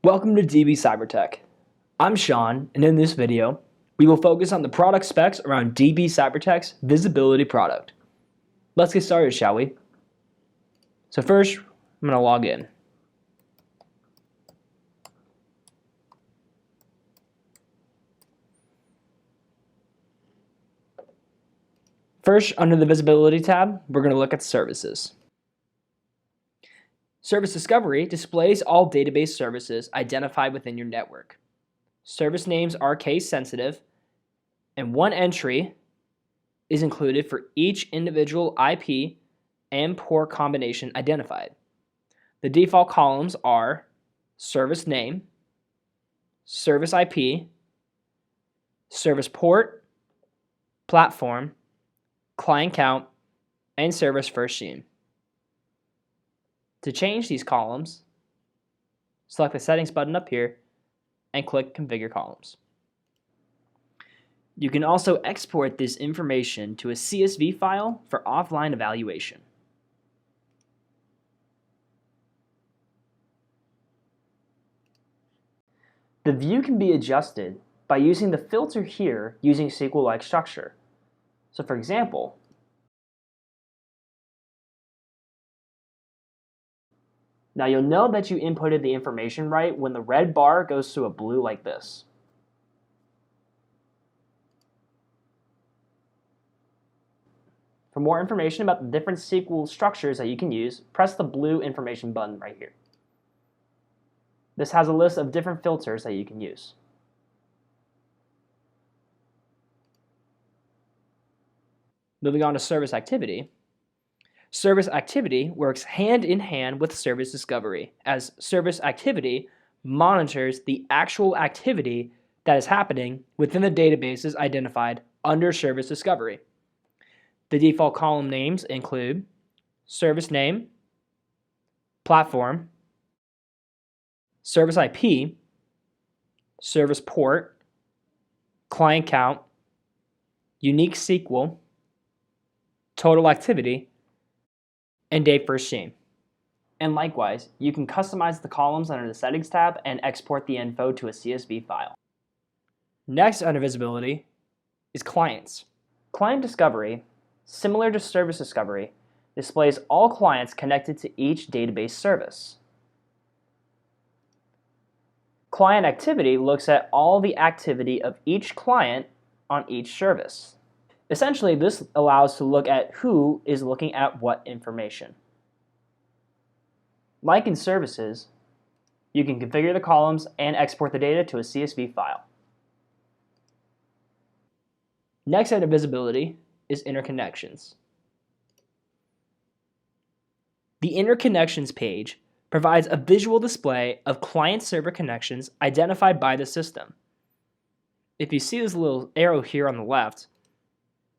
Welcome to DB CyberTech. I'm Sean, and in this video, we will focus on the product specs around DB CyberTech's Visibility product. Let's get started, shall we? So first, I'm going to log in. First, under the Visibility tab, we're going to look at services. Service Discovery displays all database services identified within your network. Service names are case sensitive, and one entry is included for each individual IP and port combination identified. The default columns are service name, service IP, service port, platform, client count, and service first gene. To change these columns, select the settings button up here and click configure columns. You can also export this information to a CSV file for offline evaluation. The view can be adjusted by using the filter here using SQL-like structure. So for example, now you'll know that you inputted the information right when the red bar goes to a blue like this. For more information about the different SQL structures that you can use, press the blue information button right here. This has a list of different filters that you can use. Moving on to service activity. Service activity works hand in hand with service discovery, as service activity monitors the actual activity that is happening within the databases identified under service discovery. The default column names include service name, platform, service IP, service port, client count, unique SQL, total activity, and date first gene. And likewise, you can customize the columns under the Settings tab and export the info to a CSV file. Next under Visibility is Clients. Client Discovery, similar to Service Discovery, displays all clients connected to each database service. Client Activity looks at all the activity of each client on each service. Essentially, this allows to look at who is looking at what information. Like in services, you can configure the columns and export the data to a CSV file. Next under Visibility is Interconnections. The Interconnections page provides a visual display of client-server connections identified by the system. If you see this little arrow here on the left,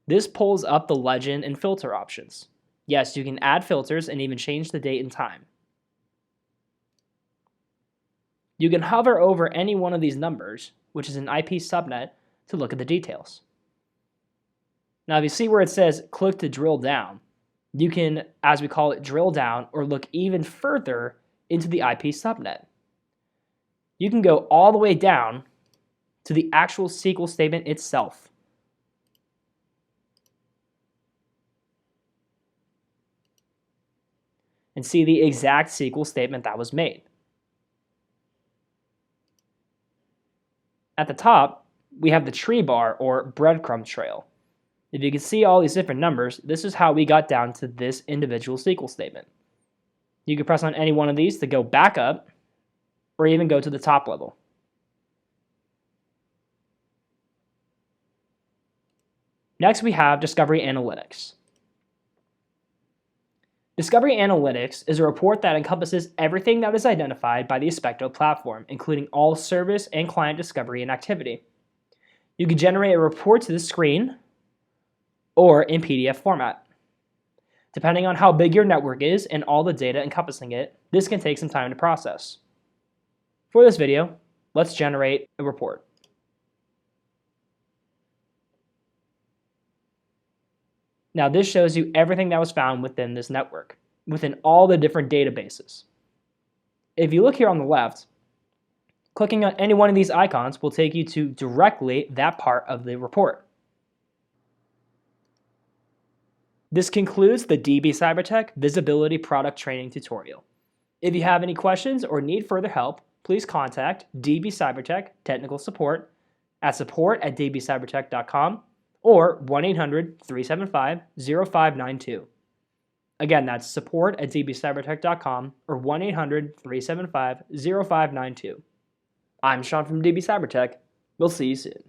this pulls up the legend and filter options. Yes, you can add filters and even change the date and time. You can hover over any one of these numbers, which is an IP subnet, to look at the details. Now, if you see where it says click to drill down, you can, as we call it, drill down or look even further into the IP subnet. You can go all the way down to the actual SQL statement itself. And see the exact SQL statement that was made. At the top, we have the tree bar or breadcrumb trail. If you can see all these different numbers, this is how we got down to this individual SQL statement. You can press on any one of these to go back up or even go to the top level. Next, we have Discovery Analytics. Discovery Analytics is a report that encompasses everything that is identified by the Aspecto platform, including all service and client discovery and activity. You can generate a report to the screen or in PDF format. Depending on how big your network is and all the data encompassing it, this can take some time to process. For this video, let's generate a report. Now this shows you everything that was found within this network, within all the different databases. If you look here on the left, Clicking on any one of these icons will take you to directly that part of the report. This concludes the DB CyberTech Visibility Product Training tutorial. If you have any questions or need further help, please contact DB CyberTech Technical Support at support@dbcybertech.com or 1-800-375-0592. Again, that's support@dbcybertech.com or 1-800-375-0592. I'm Sean from DB CyberTech. We'll see you soon.